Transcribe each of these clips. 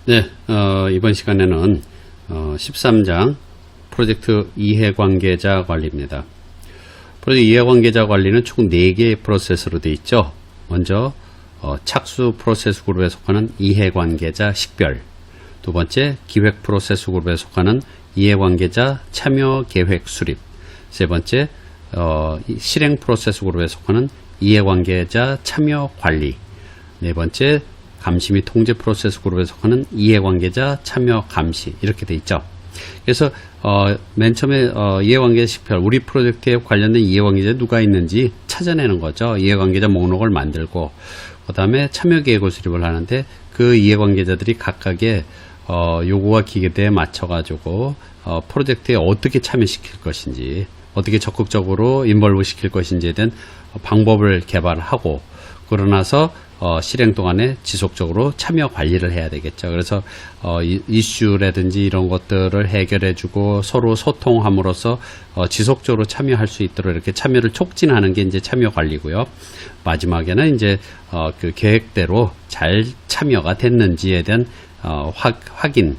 네, 이번 시간에는 13장 프로젝트 이해관계자 관리입니다. 프로젝트 이해관계자 관리는 총 4개의 프로세스로 되어 있죠. 먼저 착수 프로세스 그룹에 속하는 이해관계자 식별, 두 번째 기획 프로세스 그룹에 속하는 이해관계자 참여 계획 수립, 세 번째 실행 프로세스 그룹에 속하는 이해관계자 참여 관리, 네 번째 감시 및 통제 프로세스 그룹에 속하는 이해관계자 참여 감시, 이렇게 돼 있죠. 그래서 맨 처음에 이해관계자 식별, 우리 프로젝트에 관련된 이해관계자 누가 있는지 찾아내는 거죠. 이해관계자 목록을 만들고 그 다음에 참여 계획을 수립을 하는데 그 이해관계자들이 각각의 요구와 기대에 맞춰 가지고 프로젝트에 어떻게 참여시킬 것인지, 어떻게 적극적으로 인벌브 시킬 것인지에 대한 방법을 개발하고, 그러나서 실행 동안에 지속적으로 참여 관리를 해야 되겠죠. 그래서 이슈라든지 이런 것들을 해결해주고 서로 소통함으로써 지속적으로 참여할 수 있도록 이렇게 참여를 촉진하는 게 이제 참여 관리고요. 마지막에는 이제 그 계획대로 잘 참여가 됐는지에 대한 확인,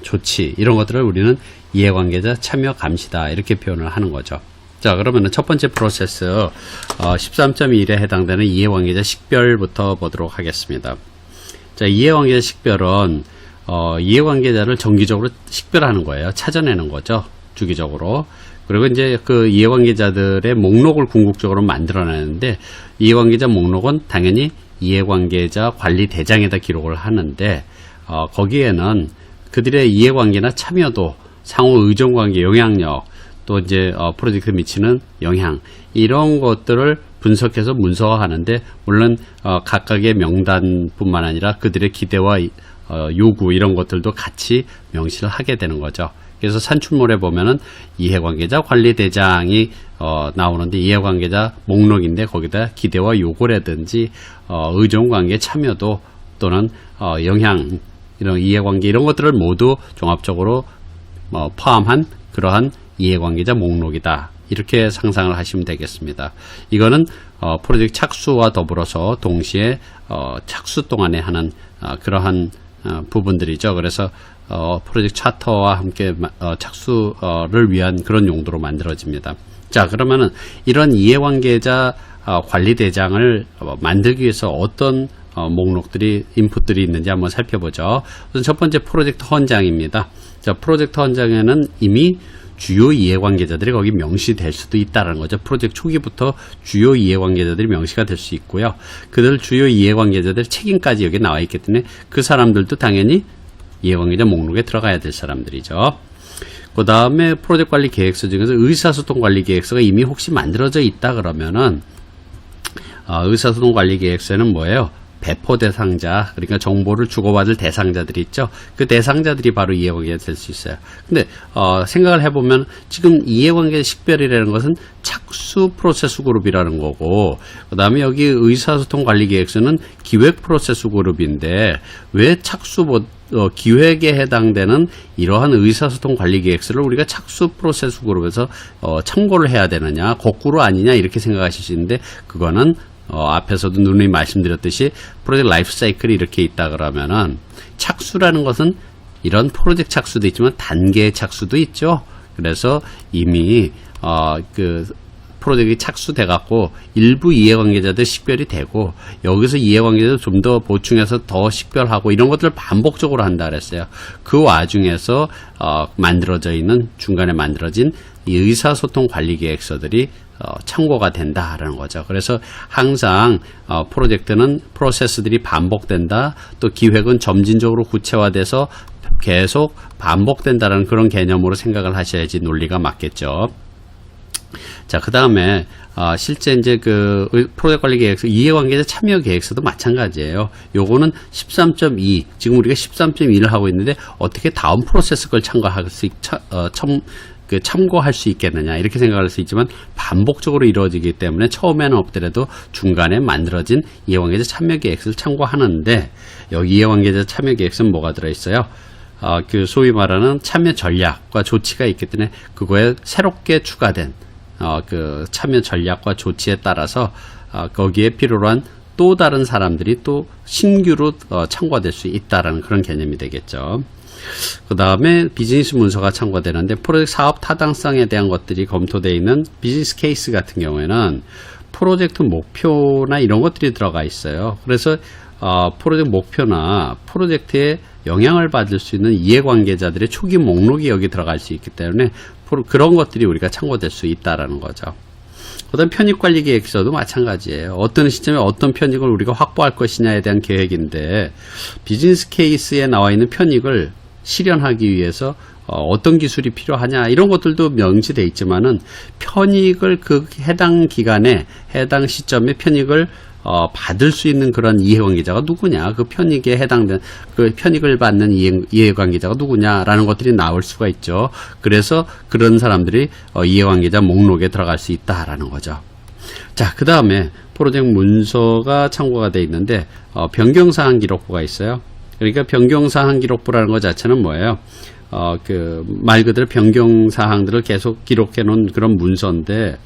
조치, 이런 것들을 우리는 이해관계자 참여 감시다, 이렇게 표현을 하는 거죠. 자, 그러면 첫 번째 프로세스 13.1에 해당되는 이해관계자 식별부터 보도록 하겠습니다. 자, 이해관계자 식별은 이해관계자를 정기적으로 식별하는 거예요. 찾아내는 거죠, 주기적으로. 그리고 이제 그 이해관계자들의 목록을 궁극적으로 만들어내는데, 이해관계자 목록은 당연히 이해관계자 관리대장에다 기록을 하는데, 거기에는 그들의 이해관계나 참여도, 상호 의존관계, 영향력, 또 이제 프로젝트에 미치는 영향, 이런 것들을 분석해서 문서화하는데, 물론 각각의 명단뿐만 아니라 그들의 기대와 요구, 이런 것들도 같이 명시를 하게 되는 거죠. 그래서 산출물에 보면은 이해관계자 관리대장이 나오는데, 이해관계자 목록인데 거기다 기대와 요구라든지 의존관계 참여도 또는 영향, 이런 이해관계, 이런 것들을 모두 종합적으로 포함한 그러한 이해관계자 목록이다, 이렇게 상상을 하시면 되겠습니다. 이거는 프로젝트 착수와 더불어서 동시에 착수 동안에 하는 그러한 부분들이죠. 그래서 프로젝트 차터와 함께 착수를 위한 그런 용도로 만들어집니다. 자, 그러면은 이런 이해관계자 관리대장을 만들기 위해서 어떤 목록들이, 인풋들이 있는지 한번 살펴보죠. 우선 첫 번째 프로젝트 헌장입니다. 자, 프로젝트 헌장에는 이미 주요 이해관계자들이 거기 명시될 수도 있다는 거죠. 프로젝트 초기부터 주요 이해관계자들이 명시가 될 수 있고요. 그들 주요 이해관계자들 책임까지 여기 나와 있기 때문에 그 사람들도 당연히 이해관계자 목록에 들어가야 될 사람들이죠. 그 다음에 프로젝트 관리 계획서 중에서 의사소통 관리 계획서가 이미 혹시 만들어져 있다 그러면은 의사소통 관리 계획서는 뭐예요? 배포 대상자, 그러니까 정보를 주고받을 대상자들이 있죠. 그 대상자들이 바로 이해관계가 될 수 있어요. 근데 생각을 해보면 지금 이해관계 식별이라는 것은 착수 프로세스 그룹이라는 거고, 그 다음에 여기 의사소통 관리 계획서는 기획 프로세스 그룹인데, 왜 기획에 해당되는 이러한 의사소통 관리 계획서를 우리가 착수 프로세스 그룹에서 참고를 해야 되느냐, 거꾸로 아니냐, 이렇게 생각하실 수 있는데, 그거는 앞에서도 누누이 말씀드렸듯이 프로젝트 라이프 사이클이 이렇게 있다 그러면은, 착수라는 것은 이런 프로젝트 착수도 있지만 단계의 착수도 있죠. 그래서 이미 그 프로젝트가 착수돼 갖고 일부 이해관계자들 식별이 되고, 여기서 이해관계자들 좀 더 보충해서 더 식별하고, 이런 것들을 반복적으로 한다 그랬어요. 그 와중에서 만들어져 있는, 중간에 만들어진 이 의사소통 관리 계획서들이 참고가 된다라는 거죠. 그래서 항상 프로젝트는 프로세스들이 반복된다, 또 기획은 점진적으로 구체화돼서 계속 반복된다라는 그런 개념으로 생각을 하셔야지 논리가 맞겠죠. 자, 그 다음에 실제 이제 그 프로젝트 관리 계획서, 이해관계자 참여 계획서도 마찬가지예요. 요거는 13.2, 지금 우리가 13.1을 하고 있는데 어떻게 다음 프로세스 걸 참고할 수 있겠느냐, 이렇게 생각할 수 있지만 반복적으로 이루어지기 때문에 처음에는 없더라도 중간에 만들어진 이해관계자 참여 계획서를 참고하는데, 여기 이해관계자 참여 계획서는 뭐가 들어있어요? 그 소위 말하는 참여 전략과 조치가 있기 때문에 그거에 새롭게 추가된 그 참여 전략과 조치에 따라서 거기에 필요로 한 또 다른 사람들이 또 신규로 참고가 될 수 있다라는 그런 개념이 되겠죠. 그 다음에 비즈니스 문서가 참고가 되는데 프로젝트 사업 타당성에 대한 것들이 검토되어 있는 비즈니스 케이스 같은 경우에는 프로젝트 목표나 이런 것들이 들어가 있어요. 그래서 프로젝트 목표나 프로젝트에 영향을 받을 수 있는 이해관계자들의 초기 목록이 여기 들어갈 수 있기 때문에 그런 것들이 우리가 참고될 수 있다라는 거죠. 그 다음 편익관리계획서도 마찬가지예요. 어떤 시점에 어떤 편익을 우리가 확보할 것이냐에 대한 계획인데 비즈니스 케이스에 나와 있는 편익을 실현하기 위해서 어떤 기술이 필요하냐 이런 것들도 명시되어 있지만은 편익을 그 해당 기간에 해당 시점에 편익을 받을 수 있는 그런 이해관계자가 누구냐, 그 편익에 해당된 그 편익을 받는 이해관계자가 누구냐라는 것들이 나올 수가 있죠. 그래서 그런 사람들이 이해관계자 목록에 들어갈 수 있다라는 거죠. 자, 그 다음에 프로젝트 문서가 참고가 되어 있는데 변경사항 기록부가 있어요. 그러니까 변경사항 기록부라는 것 자체는 뭐예요? 말 그대로 변경사항들을 계속 기록해 놓은 그런 문서인데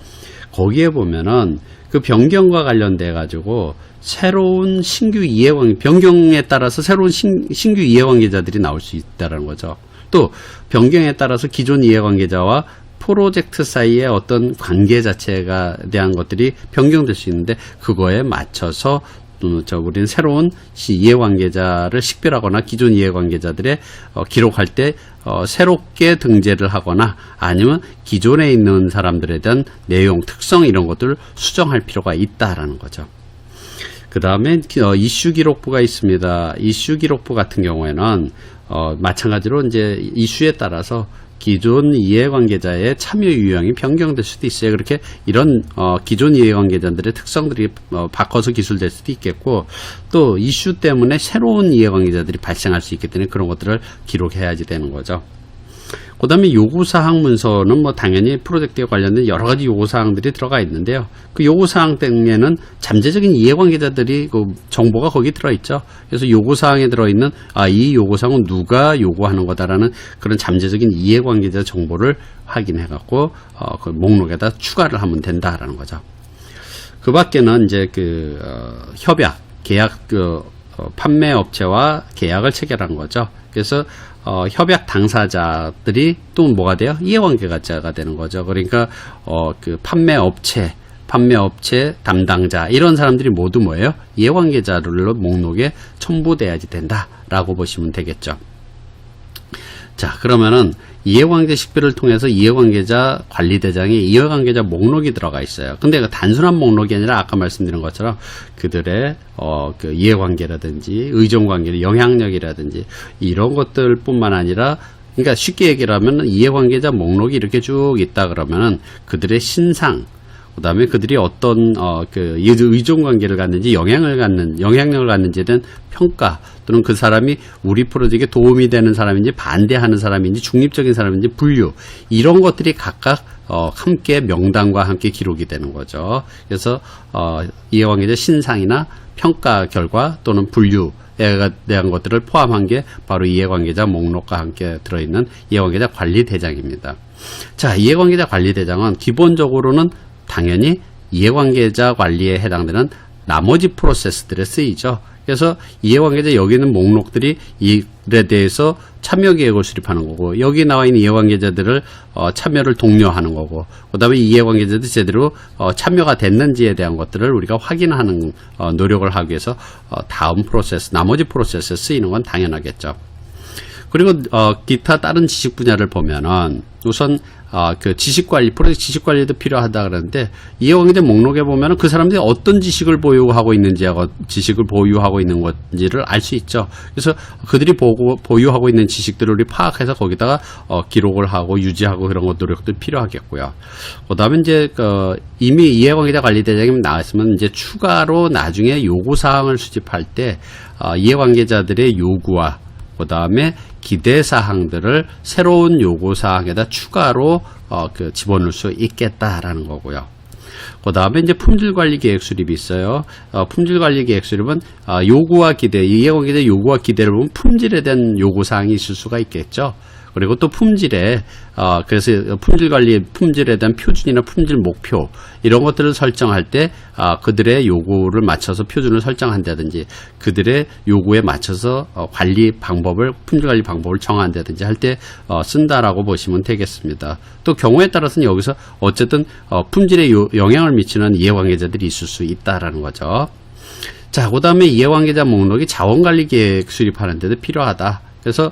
거기에 보면은 그 변경과 관련돼 가지고 새로운 신규 이해관계, 변경에 따라서 새로운 신규 이해관계자들이 나올 수 있다는 거죠. 또 변경에 따라서 기존 이해관계자와 프로젝트 사이의 어떤 관계 자체가 대한 것들이 변경될 수 있는데 그거에 맞춰서 우리는 새로운 이해관계자를 식별하거나 기존 이해관계자들의 기록할 때 새롭게 등재를 하거나 아니면 기존에 있는 사람들에 대한 내용, 특성 이런 것들을 수정할 필요가 있다라는 거죠. 그 다음에 이슈 기록부가 있습니다. 이슈 기록부 같은 경우에는 마찬가지로 이제 이슈에 따라서 기존 이해관계자의 참여 유형이 변경될 수도 있어요. 그렇게 이런 기존 이해관계자들의 특성들이 바꿔서 기술될 수도 있겠고 또 이슈 때문에 새로운 이해관계자들이 발생할 수 있기 때문에 그런 것들을 기록해야지 되는 거죠. 그 다음에 요구사항 문서는 뭐 당연히 프로젝트에 관련된 여러 가지 요구사항들이 들어가 있는데요. 그 요구사항 등에는 잠재적인 이해관계자들이 그 정보가 거기 들어있죠. 그래서 요구사항에 들어있는 이 요구사항은 누가 요구하는 거다라는 그런 잠재적인 이해관계자 정보를 확인해 갖고 그 목록에다 추가를 하면 된다라는 거죠. 그 밖에는 이제 협약, 계약 판매 업체와 계약을 체결한 거죠. 그래서 협약 당사자들이 또 뭐가 돼요? 이해관계자가 되는 거죠. 그러니까 그 판매 업체 담당자 이런 사람들이 모두 뭐예요? 이해관계자로 목록에 첨부돼야지 된다라고 보시면 되겠죠. 자, 그러면은 이해관계 식별을 통해서 이해관계자 관리대장에 이해관계자 목록이 들어가 있어요. 근데 그 단순한 목록이 아니라 아까 말씀드린 것처럼 그들의 그 이해관계라든지 의존관계, 영향력이라든지 이런 것들뿐만 아니라 그러니까 쉽게 얘기를 하면 이해관계자 목록이 이렇게 쭉 있다 그러면은 그들의 신상 그 다음에 그들이 어떤 의존관계를 갖는지 영향력을 갖는지에 대한 평가 또는 그 사람이 우리 프로젝트에 도움이 되는 사람인지 반대하는 사람인지 중립적인 사람인지 분류 이런 것들이 각각 함께 명단과 함께 기록이 되는 거죠. 그래서 이해관계자 신상이나 평가 결과 또는 분류에 대한 것들을 포함한 게 바로 이해관계자 목록과 함께 들어있는 이해관계자 관리대장입니다. 자, 이해관계자 관리대장은 기본적으로는 당연히 이해관계자 관리에 해당되는 나머지 프로세스들에 쓰이죠. 그래서 이해관계자 여기 있는 목록들이 이에 대해서 참여 계획을 수립하는 거고 여기 나와 있는 이해관계자들을 참여를 독려하는 거고 그 다음에 이해관계자들이 제대로 참여가 됐는지에 대한 것들을 우리가 확인하는 노력을 하기 위해서 다음 프로세스, 나머지 프로세스에 쓰이는 건 당연하겠죠. 그리고 기타 다른 지식 분야를 보면은 우선 그 지식관리, 프로젝트 지식관리도 필요하다 그러는데 이해관계자 목록에 보면은 그 사람들이 어떤 지식을 보유하고 있는지하고 지식을 보유하고 있는 건지를 알 수 있죠. 그래서 그들이 보유하고 있는 지식들을 우리 파악해서 거기다가 기록을 하고 유지하고 그런 것 노력도 필요하겠고요. 그다음에 이제 이미 이해관계자 관리대장이 나왔으면 이제 추가로 나중에 요구사항을 수집할 때 이해관계자들의 요구와 그 다음에 기대사항들을 새로운 요구사항에다 추가로 집어넣을 수 있겠다라는 거고요. 그 다음에 이제 품질관리계획 수립이 있어요. 품질관리계획 수립은 요구와 기대, 이해관계자 요구와 기대를 보면 품질에 대한 요구사항이 있을 수가 있겠죠. 그리고 또 품질에 그래서 품질 관리, 품질에 대한 표준이나 품질 목표 이런 것들을 설정할 때 그들의 요구를 맞춰서 표준을 설정한다든지 그들의 요구에 맞춰서 관리 방법을 품질 관리 방법을 정한다든지 할 때 쓴다라고 보시면 되겠습니다. 또 경우에 따라서는 여기서 어쨌든 품질에 영향을 미치는 이해관계자들이 있을 수 있다라는 거죠. 자, 그 다음에 이해관계자 목록이 자원관리 계획 수립하는 데도 필요하다. 그래서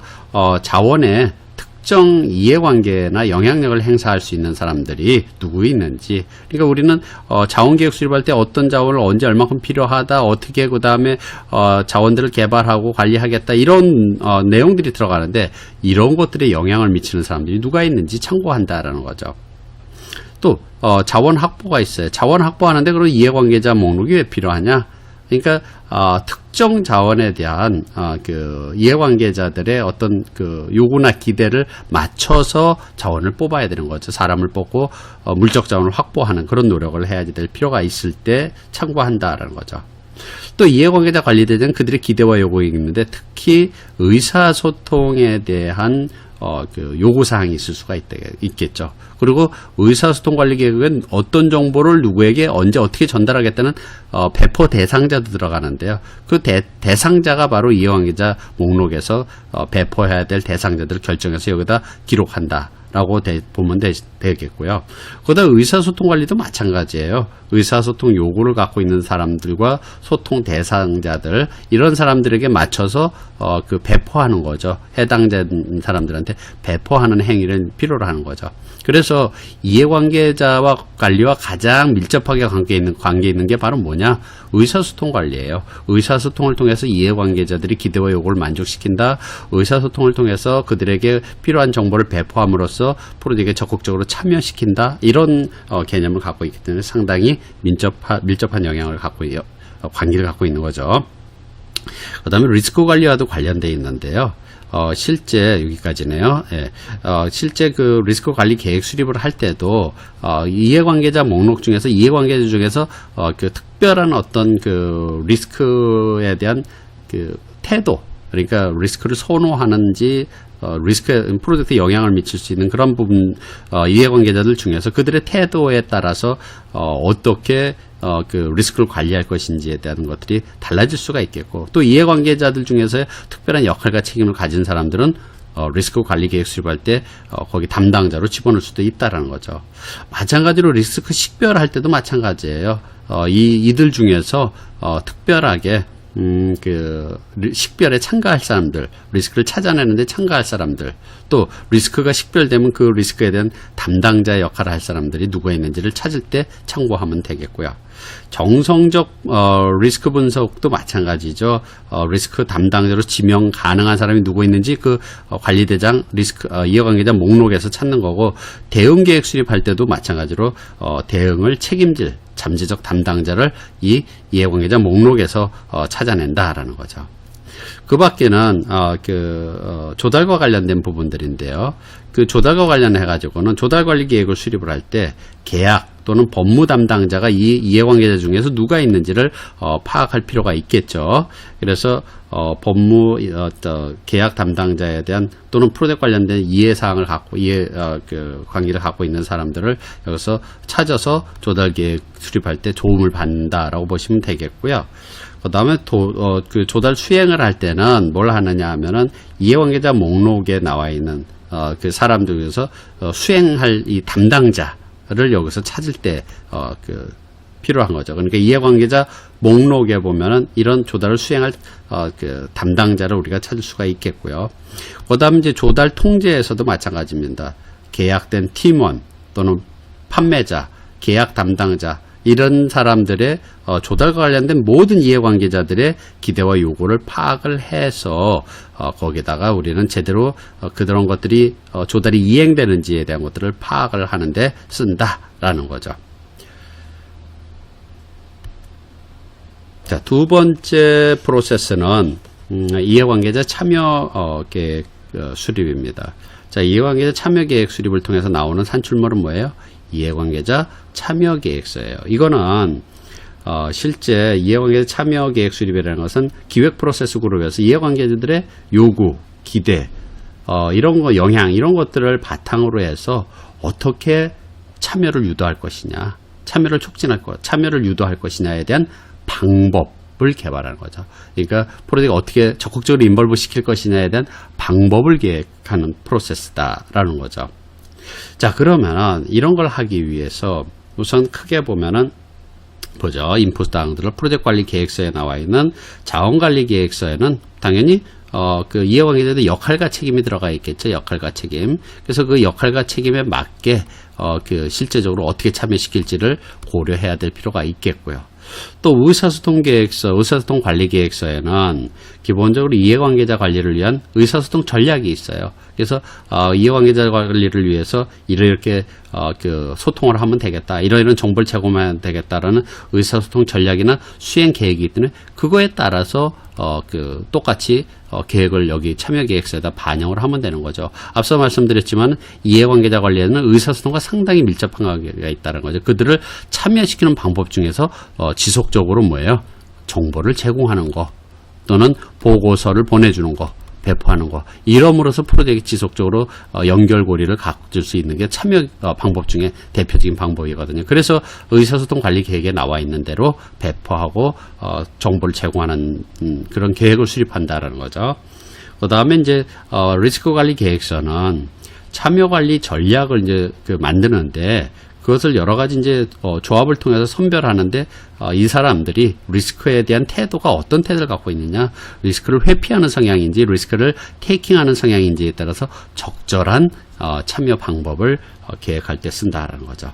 자원에 특정 이해관계나 영향력을 행사할 수 있는 사람들이 누구 있는지, 그러니까 우리는 자원계획 수립할 때 어떤 자원을 언제 얼마큼 필요하다, 어떻게 그 다음에 자원들을 개발하고 관리하겠다 이런 내용들이 들어가는데 이런 것들에 영향을 미치는 사람들이 누가 있는지 참고한다라는 거죠. 또 자원 확보가 있어요. 자원 확보하는데 그럼 이해관계자 목록이 왜 필요하냐? 그러니까 특정 자원에 대한 그 이해관계자들의 어떤 그 요구나 기대를 맞춰서 자원을 뽑아야 되는 거죠. 사람을 뽑고 물적 자원을 확보하는 그런 노력을 해야 될 필요가 있을 때 참고한다라는 거죠. 또 이해관계자 관리대는 그들의 기대와 요구가 있는데 특히 의사소통에 대한 그 요구사항이 있을 수가 있겠죠. 그리고 의사소통 관리 계획은 어떤 정보를 누구에게 언제 어떻게 전달하겠다는 배포 대상자도 들어가는데요. 그 대상자가 바로 이해관계자 목록에서 배포해야 될 대상자들을 결정해서 여기다 기록한다. 라고 보면 되겠고요. 그다음 의사소통 관리도 마찬가지예요. 의사소통 요구를 갖고 있는 사람들과 소통 대상자들 이런 사람들에게 맞춰서 그 배포하는 거죠. 해당된 사람들한테 배포하는 행위를 필요로 하는 거죠. 그래서 이해관계자와 관리와 가장 밀접하게 관계 있는 게 바로 뭐냐? 의사소통 관리예요. 의사소통을 통해서 이해관계자들이 기대와 요구를 만족시킨다. 의사소통을 통해서 그들에게 필요한 정보를 배포함으로써 프로젝트에 적극적으로 참여시킨다. 이런 개념을 갖고 있기 때문에 상당히 밀접한 영향을 갖고 관계를 갖고 있는 거죠. 그 다음에 리스크 관리와도 관련되어 있는데요. 실제 여기까지네요. 예. 실제 그 리스크 관리 계획 수립을 할 때도 이해관계자 목록 중에서 이해관계자 중에서 그 특별한 어떤 그 리스크에 대한 그 태도, 그러니까 리스크를 선호하는지 리스크에 프로젝트에 영향을 미칠 수 있는 그런 부분 이해관계자들 중에서 그들의 태도에 따라서 어떻게 그 리스크를 관리할 것인지에 대한 것들이 달라질 수가 있겠고 또 이해관계자들 중에서 특별한 역할과 책임을 가진 사람들은 리스크 관리 계획 수립할 때 거기 담당자로 집어넣을 수도 있다라는 거죠. 마찬가지로 리스크 식별할 때도 마찬가지예요. 이들 중에서 특별하게 그 식별에 참가할 사람들, 리스크를 찾아내는데 참가할 사람들, 또 리스크가 식별되면 그 리스크에 대한 담당자의 역할을 할 사람들이 누가 있는지를 찾을 때 참고하면 되겠고요. 정성적 리스크 분석도 마찬가지죠. 리스크 담당자로 지명 가능한 사람이 누구 있는지 그 관리대장 리스크 이해관계자 목록에서 찾는 거고 대응 계획 수립할 때도 마찬가지로 대응을 책임질 잠재적 담당자를 이 이해관계자 목록에서 찾아낸다라는 거죠. 그 밖에는 조달과 관련된 부분들인데요. 그 조달과 관련해 가지고는 조달 관리 계획을 수립을 할 때 계약 또는 법무 담당자가 이 이해관계자 중에서 누가 있는지를 파악할 필요가 있겠죠. 그래서 법무 계약 담당자에 대한 또는 프로젝트 관련된 이해사항을 갖고 관계를 갖고 있는 사람들을 여기서 찾아서 조달 계획 수립할 때 도움을 받는다라고 보시면 되겠고요. 그 다음에 그 조달 수행을 할 때는 뭘 하느냐 하면은 이해관계자 목록에 나와 있는 그 사람들 중에서 수행할 이 담당자를 여기서 찾을 때 필요한 거죠. 그러니까 이해관계자 목록에 보면은 이런 조달을 수행할 그 담당자를 우리가 찾을 수가 있겠고요. 그 다음 이제 조달 통제에서도 마찬가지입니다. 계약된 팀원 또는 판매자, 계약 담당자 이런 사람들의 조달과 관련된 모든 이해관계자들의 기대와 요구를 파악을 해서 거기다가 우리는 제대로 그런 것들이 조달이 이행되는지에 대한 것들을 파악을 하는데 쓴다라는 거죠. 자, 두 번째 프로세스는 이해관계자 참여 계획 수립입니다. 자, 이해관계자 참여 계획 수립을 통해서 나오는 산출물은 뭐예요? 이해관계자 참여 계획서예요. 이거는 실제 이해관계자 참여 계획 수립이라는 것은 기획 프로세스 그룹에서 이해관계자들의 요구, 기대, 이런 거 영향 이런 것들을 바탕으로 해서 어떻게 참여를 유도할 것이냐, 참여를 촉진할 것, 참여를 유도할 것이냐에 대한 방법을 개발하는 거죠. 그러니까 프로젝트 어떻게 적극적으로 인벌브 시킬 것이냐에 대한 방법을 계획하는 프로세스다라는 거죠. 자, 그러면은 이런 걸 하기 위해서 우선 크게 보면은 보죠. 인풋 사항들을 프로젝트 관리 계획서에 나와 있는 자원 관리 계획서에는 당연히 그 이해관계자들의 역할과 책임이 들어가 있겠죠. 역할과 책임. 그래서 그 역할과 책임에 맞게 그 실제적으로 어떻게 참여시킬지를 고려해야 될 필요가 있겠고요. 또 의사소통 계획서, 의사소통 관리 계획서에는 기본적으로 이해관계자 관리를 위한 의사소통 전략이 있어요. 그래서 이해관계자 관리를 위해서 이렇게 그 소통을 하면 되겠다, 이런 정보를 제공하면 되겠다라는 의사소통 전략이나 수행 계획이 있더니 그거에 따라서 그 똑같이 계획을 여기 참여계획서에다 반영을 하면 되는 거죠. 앞서 말씀드렸지만 이해관계자 관리에는 의사소통과 상당히 밀접한 관계가 있다는 거죠. 그들을 참여시키는 방법 중에서 지속적으로 뭐예요? 정보를 제공하는 거 또는 보고서를 보내주는 거, 배포하는 거, 이러므로써 프로젝트 지속적으로 연결고리를 갖출 수 있는 게 참여 방법 중에 대표적인 방법이거든요. 그래서 의사소통 관리 계획에 나와 있는 대로 배포하고 정보를 제공하는 그런 계획을 수립한다라는 거죠. 그 다음에 이제 리스크 관리 계획서는 참여 관리 전략을 이제 만드는데 그것을 여러 가지 이제 조합을 통해서 선별하는데 이 사람들이 리스크에 대한 태도가 어떤 태도를 갖고 있느냐, 리스크를 회피하는 성향인지 리스크를 테이킹하는 성향인지에 따라서 적절한 참여 방법을 계획할 때 쓴다라는 거죠.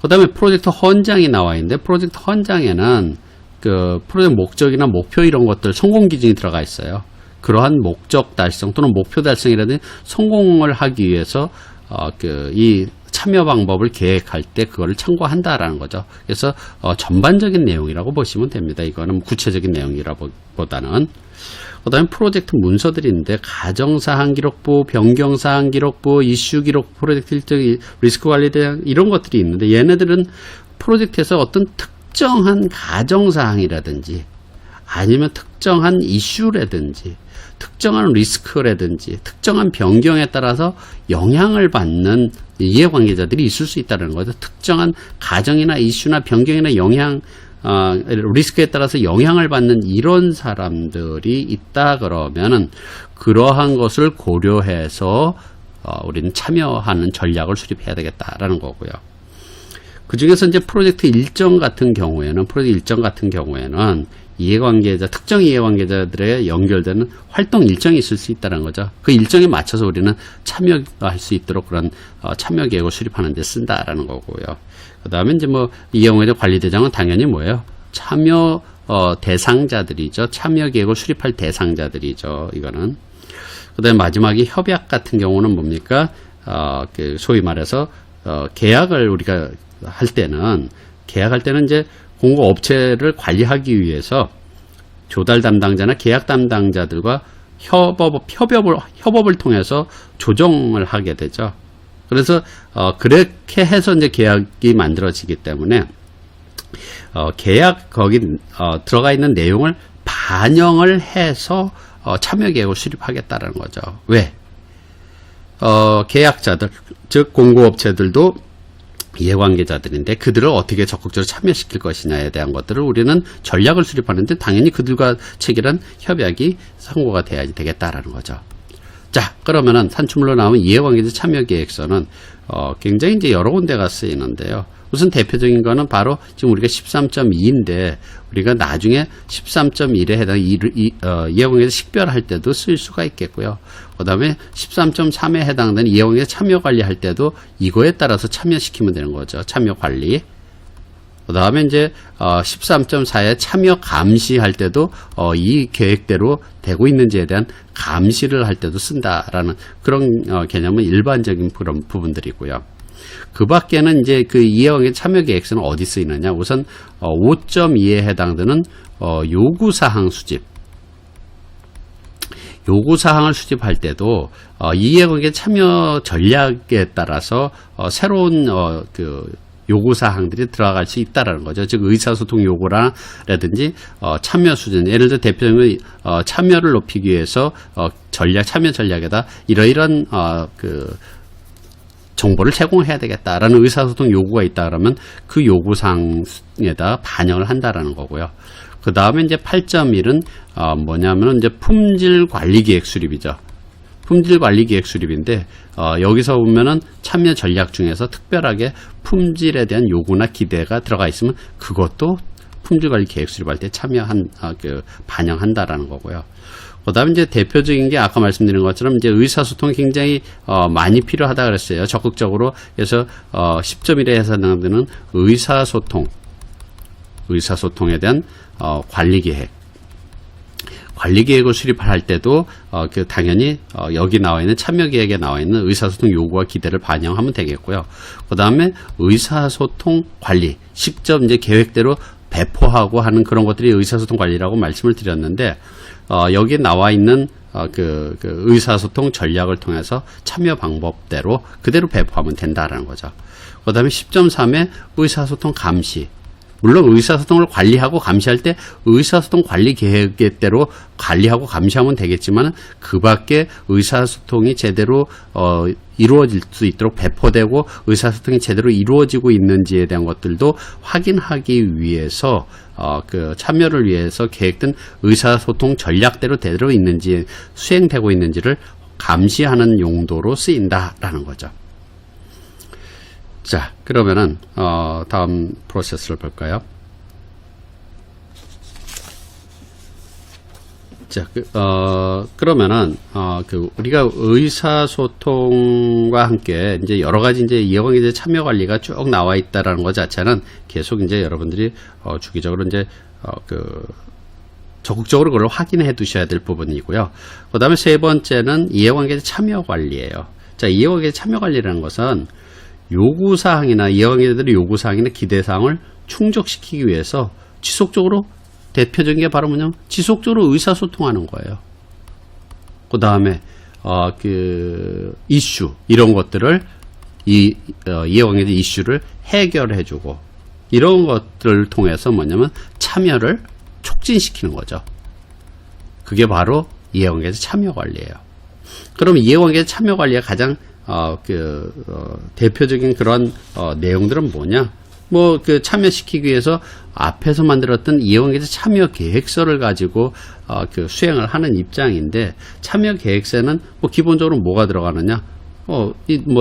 그 다음에 프로젝트 헌장이 나와 있는데 프로젝트 헌장에는 그 프로젝트 목적이나 목표 이런 것들 성공 기준이 들어가 있어요. 그러한 목적 달성 또는 목표 달성이라든지 성공을 하기 위해서 이 참여 방법을 계획할 때 그거를 참고한다라는 거죠. 그래서 전반적인 내용이라고 보시면 됩니다. 이거는 구체적인 내용이라보다는. 그 다음에 프로젝트 문서들인데 가정사항 기록부, 변경사항 기록부, 이슈 기록, 프로젝트 일정, 리스크 관리에 대한 이런 것들이 있는데 얘네들은 프로젝트에서 어떤 특정한 가정사항이라든지 아니면 특정한 이슈라든지 특정한 리스크라든지 특정한 변경에 따라서 영향을 받는 이해관계자들이 있을 수 있다는 거죠. 특정한 가정이나 이슈나 변경이나 영향, 리스크에 따라서 영향을 받는 이런 사람들이 있다 그러면은 그러한 것을 고려해서 우리는 참여하는 전략을 수립해야 되겠다라는 거고요. 그 중에서 이제 프로젝트 일정 같은 경우에는 이해관계자, 특정 이해관계자들에 연결되는 활동 일정이 있을 수 있다는 거죠. 그 일정에 맞춰서 우리는 참여할 수 있도록 그런 참여 계획을 수립하는 데 쓴다라는 거고요. 그 다음에 이제 이해관계자 관리대장은 당연히 뭐예요? 참여 대상자들이죠. 참여 계획을 수립할 대상자들이죠. 이거는. 그 다음에 마지막에 협약 같은 경우는 뭡니까? 소위 말해서 계약을 우리가 할 때는 이제 공급업체를 관리하기 위해서 조달 담당자나 계약 담당자들과 협업을 통해서 조정을 하게 되죠. 그래서 그렇게 해서 이제 계약이 만들어지기 때문에 계약 거기 들어가 있는 내용을 반영을 해서 참여 계획을 수립하겠다는 거죠. 왜? 계약자들, 즉 공급업체들도 이해관계자들인데 그들을 어떻게 적극적으로 참여시킬 것이냐에 대한 것들을 우리는 전략을 수립하는데 당연히 그들과 체결한 협약이 상고가 돼야지 되겠다라는 거죠. 자, 그러면은 산출물로 나온 이해관계자 참여계획서는 굉장히 이제 여러 군데가 쓰이는데요. 우선 대표적인 거는 바로 지금 우리가 13.2인데 우리가 나중에 13.1에 해당 이해관계자 식별할 때도 쓸 수가 있겠고요. 그 다음에 13.3에 해당되는 이해관계자 참여 관리할 때도 이거에 따라서 참여시키면 되는 거죠. 참여 관리. 그 다음에 이제 13.4에 참여 감시할 때도 이 계획대로 되고 있는지에 대한 감시를 할 때도 쓴다라는 그런 개념은 일반적인 그런 부분들이고요. 그 밖에는 이제 그 이해관계자 참여 계획서는 어디 쓰이느냐? 우선 5.2에 해당되는 요구사항 수집. 요구사항을 수집할 때도 이해관계자 참여 전략에 따라서 새로운 그 요구사항들이 들어갈 수 있다라는 거죠. 즉 의사소통 요구라든지 참여 수준, 예를 들어 대표적으로 참여를 높이기 위해서 참여 전략에다 이러이러한 정보를 제공해야 되겠다라는 의사소통 요구가 있다 그러면 그 요구사항에다 반영을 한다라는 거고요. 그 다음에 이제 8.1은 뭐냐면은 이제 품질 관리 계획 수립이죠. 품질 관리 계획 수립인데 여기서 보면은 참여 전략 중에서 특별하게 품질에 대한 요구나 기대가 들어가 있으면 그것도 품질 관리 계획 수립할 때 반영한다라는 거고요. 그 다음에 이제 대표적인 게 아까 말씀드린 것처럼 이제 의사소통이 굉장히 많이 필요하다 그랬어요. 적극적으로. 그래서 10.1에 해당되는 의사소통에 대한 관리 계획. 관리 계획을 수립할 때도 당연히 여기 나와 있는 참여 계획에 나와 있는 의사소통 요구와 기대를 반영하면 되겠고요. 그 다음에 의사소통 관리, 직접 이제 계획대로 배포하고 하는 그런 것들이 의사소통 관리라고 말씀을 드렸는데 여기 나와 있는 그 의사소통 전략을 통해서 참여 방법대로 그대로 배포하면 된다라는 거죠. 그 다음에 10.3에 의사소통 감시. 물론 의사소통을 관리하고 감시할 때 의사소통 관리 계획대로 관리하고 감시하면 되겠지만 그 밖에 의사소통이 제대로 이루어질 수 있도록 배포되고 의사소통이 제대로 이루어지고 있는지에 대한 것들도 확인하기 위해서 참여를 위해서 계획된 의사소통 전략대로 제대로 있는지 수행되고 있는지를 감시하는 용도로 쓰인다라는 거죠. 자, 그러면은 다음 프로세스를 볼까요? 자, 그러면은 우리가 의사소통과 함께 이제 여러 가지 이제 이해관계자 참여 관리가 쭉 나와 있다라는 것 자체는 계속 이제 여러분들이 주기적으로 이제 적극적으로 그걸 확인해 두셔야 될 부분이고요. 그 다음에 세 번째는 이해관계자 참여 관리예요. 자, 이해관계자 참여 관리라는 것은 요구사항이나 이해관계자들의 요구사항이나 기대사항을 충족시키기 위해서 지속적으로 대표적인 게 바로 뭐냐면 지속적으로 의사소통하는 거예요. 그 다음에 이슈 이런 것들을 이해관계자 이슈를 해결해주고 이런 것들을 통해서 뭐냐면 참여를 촉진시키는 거죠. 그게 바로 이해관계자 참여관리예요. 그럼 이해관계자 참여관리가 가장 대표적인 그런 내용들은 뭐냐? 참여시키기 위해서 앞에서 만들었던 이해관계자 참여 계획서를 가지고 수행을 하는 입장인데, 참여 계획서는 기본적으로 뭐가 들어가느냐?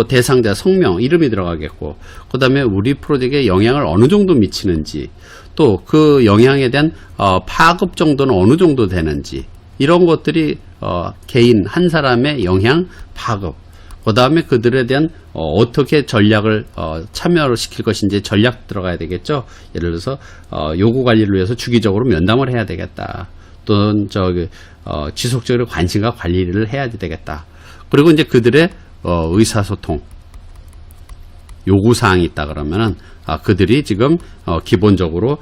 대상자, 성명, 이름이 들어가겠고, 그 다음에 우리 프로젝트에 영향을 어느 정도 미치는지, 또 그 영향에 대한 파급 정도는 어느 정도 되는지, 이런 것들이 개인 한 사람의 영향, 파급, 그 다음에 그들에 대한 어떻게 전략을 참여를 시킬 것인지 전략 들어가야 되겠죠. 예를 들어서 요구 관리를 위해서 주기적으로 면담을 해야 되겠다. 또는 지속적으로 관심과 관리를 해야 되겠다. 그리고 이제 그들의 의사소통 요구사항이 있다 그러면은 그들이 지금 기본적으로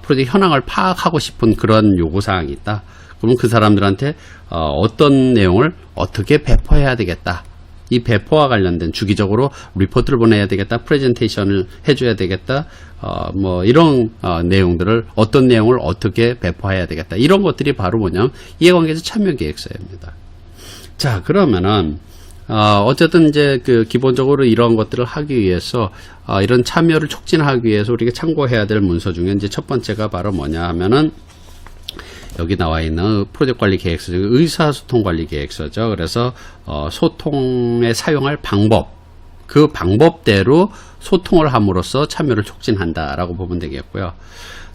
프로젝트 현황을 파악하고 싶은 그런 요구사항이 있다. 그러면 그 사람들한테 어떤 내용을 어떻게 배포해야 되겠다. 이 배포와 관련된 주기적으로 리포트를 보내야 되겠다, 프레젠테이션을 해줘야 되겠다, 이런 내용들을 어떤 내용을 어떻게 배포해야 되겠다, 이런 것들이 바로 뭐냐면 이해관계자 참여계획서입니다. 자, 그러면은 어쨌든 이제 기본적으로 이런 것들을 하기 위해서 이런 참여를 촉진하기 위해서 우리가 참고해야 될 문서 중에 이제 첫 번째가 바로 뭐냐 하면은 여기 나와 있는 프로젝트 관리 계획서, 의사소통 관리 계획서죠. 그래서 소통에 사용할 방법, 그 방법대로 소통을 함으로써 참여를 촉진한다라고 보면 되겠고요.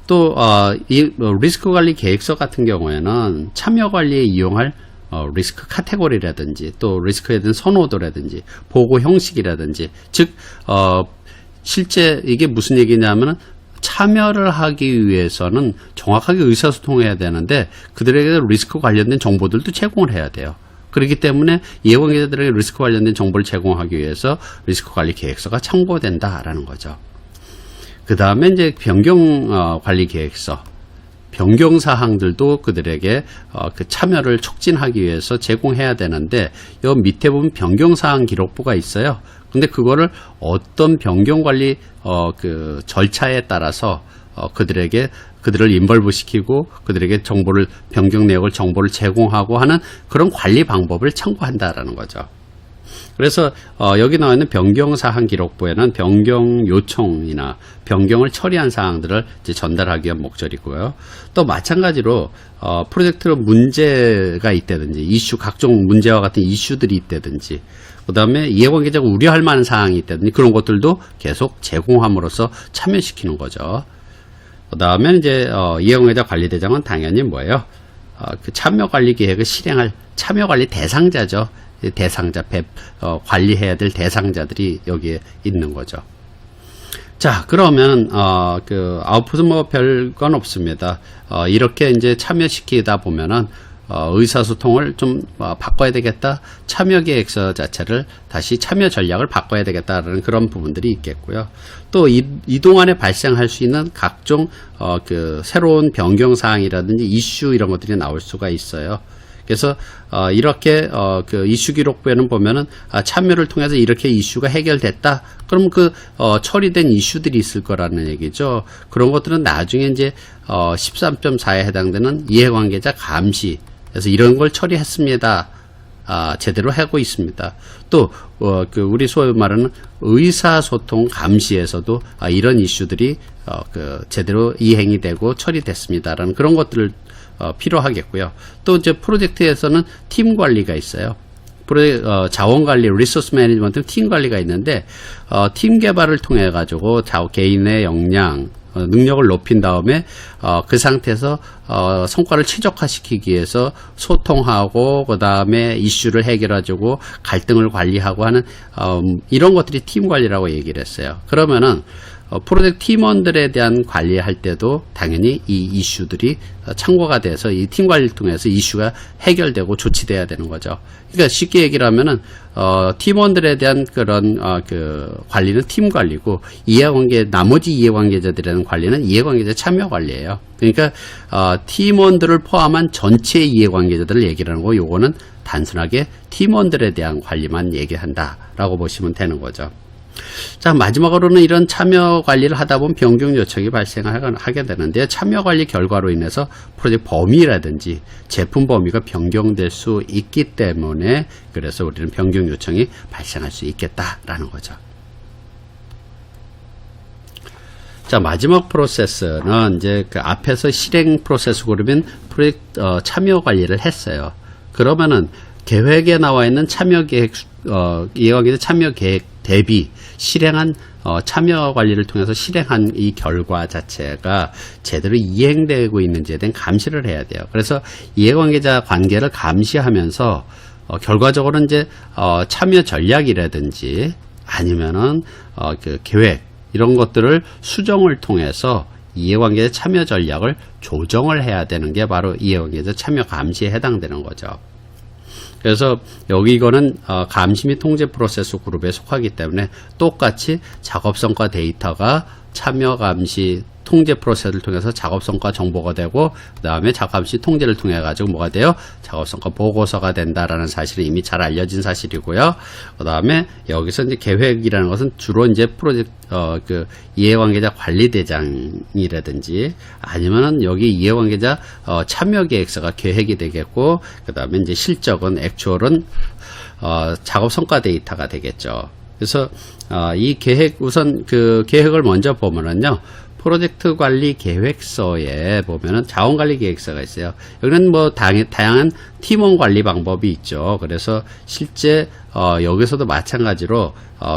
또 이 리스크 관리 계획서 같은 경우에는 참여 관리에 이용할 리스크 카테고리라든지 또 리스크에 대한 선호도라든지 보고 형식이라든지, 즉 실제 이게 무슨 얘기냐면은 참여를 하기 위해서는 정확하게 의사소통해야 되는데 그들에게 리스크 관련된 정보들도 제공을 해야 돼요. 그렇기 때문에 이해관계자들에게 리스크 관련된 정보를 제공하기 위해서 리스크 관리 계획서가 참고된다라는 거죠. 그 다음에 이제 변경 관리 계획서, 변경 사항들도 그들에게 그 참여를 촉진하기 위해서 제공해야 되는데, 요 밑에 보면 변경 사항 기록부가 있어요. 근데 그거를 어떤 변경 관리 그 절차에 따라서 그들을 인벌브 시키고 그들에게 변경 내역을 정보를 제공하고 하는 그런 관리 방법을 참고한다라는 거죠. 그래서 여기 나와 있는 변경 사항 기록부에는 변경 요청이나 변경을 처리한 사항들을 이제 전달하기 위한 목적이고요. 또 마찬가지로 프로젝트로 문제가 있다든지 각종 문제와 같은 이슈들이 있다든지 그 다음에 이해관계자가 우려할 만한 사항이 있다든지 그런 것들도 계속 제공함으로써 참여시키는 거죠. 그 다음에 이제 이해관계자 관리대장은 당연히 뭐예요? 그 참여관리 계획을 실행할 참여관리 대상자죠. 대상자, 관리해야 될 대상자들이 여기에 있는 거죠. 자, 그러면, 아웃풋은 뭐 별건 없습니다. 이렇게 이제 참여시키다 보면은, 의사소통을 좀 바꿔야 되겠다. 참여 계획서 자체를 다시 참여 전략을 바꿔야 되겠다라는 그런 부분들이 있겠고요. 또 이 동안에 발생할 수 있는 각종, 새로운 변경 사항이라든지 이슈 이런 것들이 나올 수가 있어요. 그래서 이렇게 그 이슈 기록부에는 보면은 참여를 통해서 이렇게 이슈가 해결됐다. 그럼 처리된 이슈들이 있을 거라는 얘기죠. 그런 것들은 나중에 이제 13.4에 해당되는 이해관계자 감시. 그래서 이런 걸 처리했습니다. 제대로 하고 있습니다. 또 우리 소위 말하는 의사소통 감시에서도 이런 이슈들이 제대로 이행이 되고 처리됐습니다라는 그런 것들을 필요하겠고요. 또 이제 프로젝트에서는 팀 관리가 있어요. 자원 관리, 리소스 매니지먼트 팀 관리가 있는데 팀 개발을 통해 가지고 개인의 역량, 능력을 높인 다음에 그 상태에서 성과를 최적화시키기 위해서 소통하고 그 다음에 이슈를 해결해주고 갈등을 관리하고 하는 이런 것들이 팀 관리라고 얘기를 했어요. 그러면은 프로젝트 팀원들에 대한 관리할 때도 당연히 이 이슈들이 참고가 돼서 이 팀 관리를 통해서 이슈가 해결되고 조치돼야 되는 거죠. 그러니까 쉽게 얘기를 하면은 팀원들에 대한 그런 관리는 팀 관리고 나머지 이해관계자들에 대한 관리는 이해관계자 참여 관리예요. 그러니까 팀원들을 포함한 전체 이해관계자들을 얘기를 하는 거, 요거는 단순하게 팀원들에 대한 관리만 얘기한다라고 보시면 되는 거죠. 자, 마지막으로는 이런 참여 관리를 하다 보면 변경 요청이 발생하게 되는데 참여 관리 결과로 인해서 프로젝트 범위라든지 제품 범위가 변경될 수 있기 때문에 그래서 우리는 변경 요청이 발생할 수 있겠다라는 거죠. 자, 마지막 프로세스는 이제 그 앞에서 실행 프로세스 그룹인 프로젝트 참여 관리를 했어요. 그러면은 계획에 나와 있는 참여 계획, 이해관계자 참여 계획 대비 실행한 참여 관리를 통해서 실행한 이 결과 자체가 제대로 이행되고 있는지에 대한 감시를 해야 돼요. 그래서 이해관계자 관계를 감시하면서 결과적으로 이제 참여 전략이라든지 아니면은 계획 이런 것들을 수정을 통해서 이해관계자 참여 전략을 조정을 해야 되는 게 바로 이해관계자 참여 감시에 해당되는 거죠. 그래서 이거는 감시 및 통제 프로세스 그룹에 속하기 때문에 똑같이 작업성과 데이터가 참여 감시 통제 프로세스를 통해서 작업성과 정보가 되고 그 다음에 작업감시 통제를 통해 가지고 뭐가 돼요? 작업성과 보고서가 된다라는 사실은 이미 잘 알려진 사실이고요. 그 다음에 여기서 이제 계획이라는 것은 주로 이제 프로젝트 이해관계자 관리대장이라든지 아니면은 여기 이해관계자 참여계획서가 계획이 되겠고 그 다음에 이제 실적은 액추얼은 작업성과 데이터가 되겠죠. 그래서 이 우선 그 계획을 먼저 보면은요. 프로젝트 관리 계획서에 보면은 자원 관리 계획서가 있어요. 여기는 뭐 다양한 팀원 관리 방법이 있죠. 그래서 실제 여기서도 마찬가지로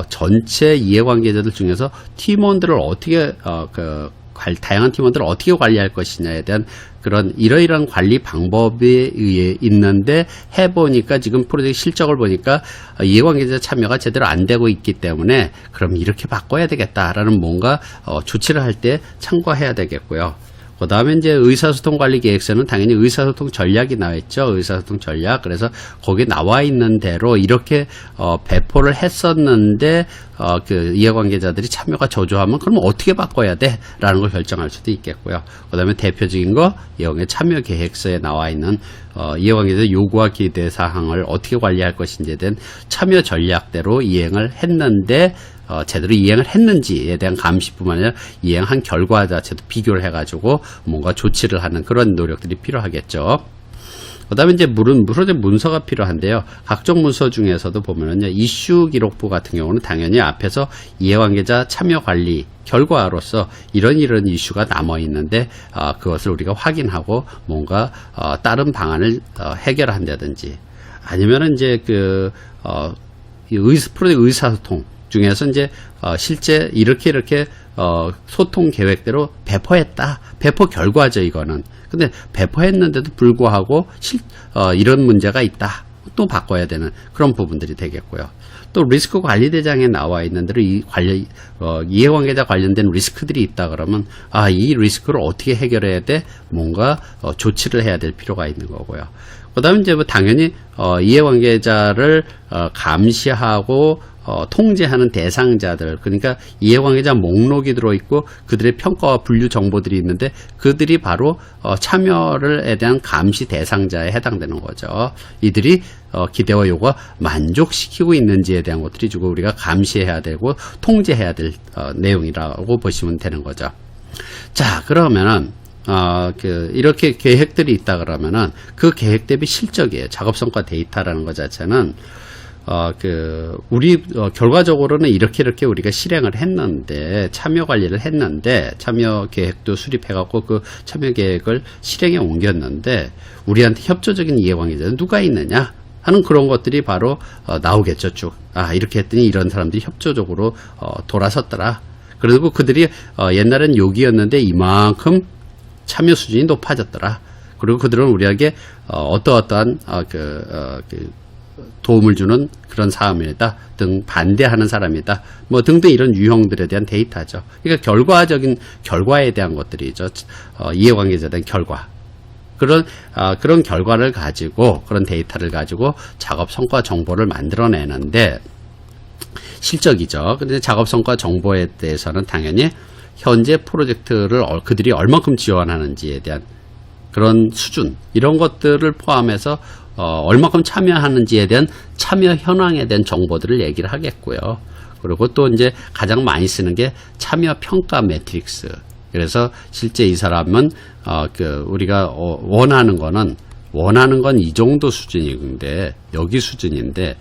전체 이해관계자들 중에서 팀원들을 어떻게 다양한 팀원들을 어떻게 관리할 것이냐에 대한 그런 이러이러한 관리 방법에 의해 있는데 해보니까 지금 프로젝트 실적을 보니까 이해관계자 참여가 제대로 안 되고 있기 때문에 그럼 이렇게 바꿔야 되겠다라는 뭔가 조치를 할 때 참고해야 되겠고요. 그 다음에 이제 의사소통 관리 계획서는 당연히 의사소통 전략이 나와 있죠. 의사소통 전략. 그래서 거기 나와 있는 대로 이렇게 배포를 했었는데 그 이해관계자들이 참여가 저조하면 그럼 어떻게 바꿔야 돼? 라는 걸 결정할 수도 있겠고요. 그 다음에 대표적인 거 이용의 참여 계획서에 나와 있는 이해관계자 요구와 기대 사항을 어떻게 관리할 것인지에 대한 참여 전략대로 이행을 했는데 제대로 이행을 했는지에 대한 감시뿐만 아니라 이행한 결과 자체도 비교를 해가지고 뭔가 조치를 하는 그런 노력들이 필요하겠죠. 그 다음에 이제 프로젝트 문서가 필요한데요. 각종 문서 중에서도 보면은요, 이슈 기록부 같은 경우는 당연히 앞에서 이해관계자 참여 관리 결과로서 이런 이슈가 남아 있는데 그것을 우리가 확인하고 뭔가 다른 방안을 해결한다든지 아니면은 이제 프로젝트 의사소통 중에서 이제 실제 이렇게 소통 계획대로 배포했다. 배포 결과죠, 이거는. 근데 배포했는데도 불구하고 이런 문제가 있다. 또 바꿔야 되는 그런 부분들이 되겠고요. 또 리스크 관리 대장에 나와 있는 대로 이해관계자 관련된 리스크들이 있다 그러면 이 리스크를 어떻게 해결해야 돼? 뭔가 조치를 해야 될 필요가 있는 거고요. 그다음에 이제 당연히 이해관계자를 감시하고 통제하는 대상자들, 그러니까 이해관계자 목록이 들어있고 그들의 평가와 분류 정보들이 있는데 그들이 바로 참여에 대한 감시 대상자에 해당되는 거죠. 이들이 기대와 요구가 만족시키고 있는지에 대한 것들이 주고 우리가 감시해야 되고 통제해야 될 내용이라고 보시면 되는 거죠. 자, 그러면은 이렇게 계획들이 있다 그러면은 그 계획 대비 실적이에요. 작업성과 데이터라는 것 자체는 결과적으로는 이렇게 우리가 실행을 했는데, 참여 관리를 했는데, 참여 계획도 수립해갖고 그 참여 계획을 실행에 옮겼는데, 우리한테 협조적인 이해관계자는 누가 있느냐? 하는 그런 것들이 바로 나오겠죠, 쭉. 이렇게 했더니 이런 사람들이 협조적으로 돌아섰더라. 그리고 그들이 옛날엔 여기였는데 이만큼 참여 수준이 높아졌더라. 그리고 그들은 우리에게 어떠한 도움을 주는 그런 사람이다 등 반대하는 사람이다 뭐 등등 이런 유형들에 대한 데이터죠. 그러니까 결과적인 결과에 대한 것들이죠. 이해관계자에 대한 결과. 그런 결과를 가지고 그런 데이터를 가지고 작업 성과 정보를 만들어내는데 실적이죠. 근데 작업 성과 정보에 대해서는 당연히 현재 프로젝트를 그들이 얼만큼 지원하는지에 대한 그런 수준 이런 것들을 포함해서 얼마큼 참여하는지에 대한 참여 현황에 대한 정보들을 얘기를 하겠고요. 그리고 또 이제 가장 많이 쓰는 게 참여 평가 매트릭스. 그래서 실제 이 사람은 우리가 원하는 건 이 정도 수준인데 여기 수준인데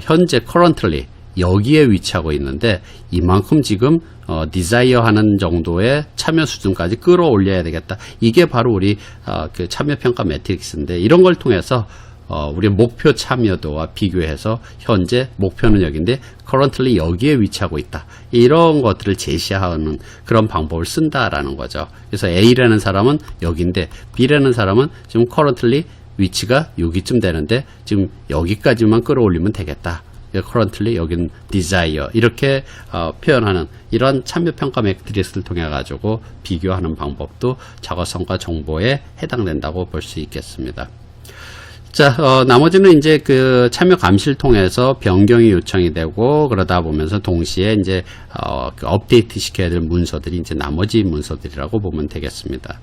현재 currently 여기에 위치하고 있는데 이만큼 지금 디자이어 하는 정도의 참여 수준까지 끌어올려야 되겠다. 이게 바로 우리 그 참여 평가 매트릭스인데 이런 걸 통해서 우리 목표 참여도와 비교해서 현재 목표는 여기인데 currently 여기에 위치하고 있다. 이런 것들을 제시하는 그런 방법을 쓴다라는 거죠. 그래서 A라는 사람은 여기인데 B라는 사람은 지금 currently 위치가 여기쯤 되는데 지금 여기까지만 끌어올리면 되겠다. currently 여기는 desire 이렇게 표현하는 이런 참여평가 매트릭스를 통해 가지고 비교하는 방법도 작업성과 정보에 해당된다고 볼 수 있겠습니다. 자, 나머지는 이제 그 참여 감시를 통해서 변경이 요청이 되고 그러다 보면서 동시에 이제 업데이트 시켜야 될 문서들이 이제 나머지 문서들이라고 보면 되겠습니다.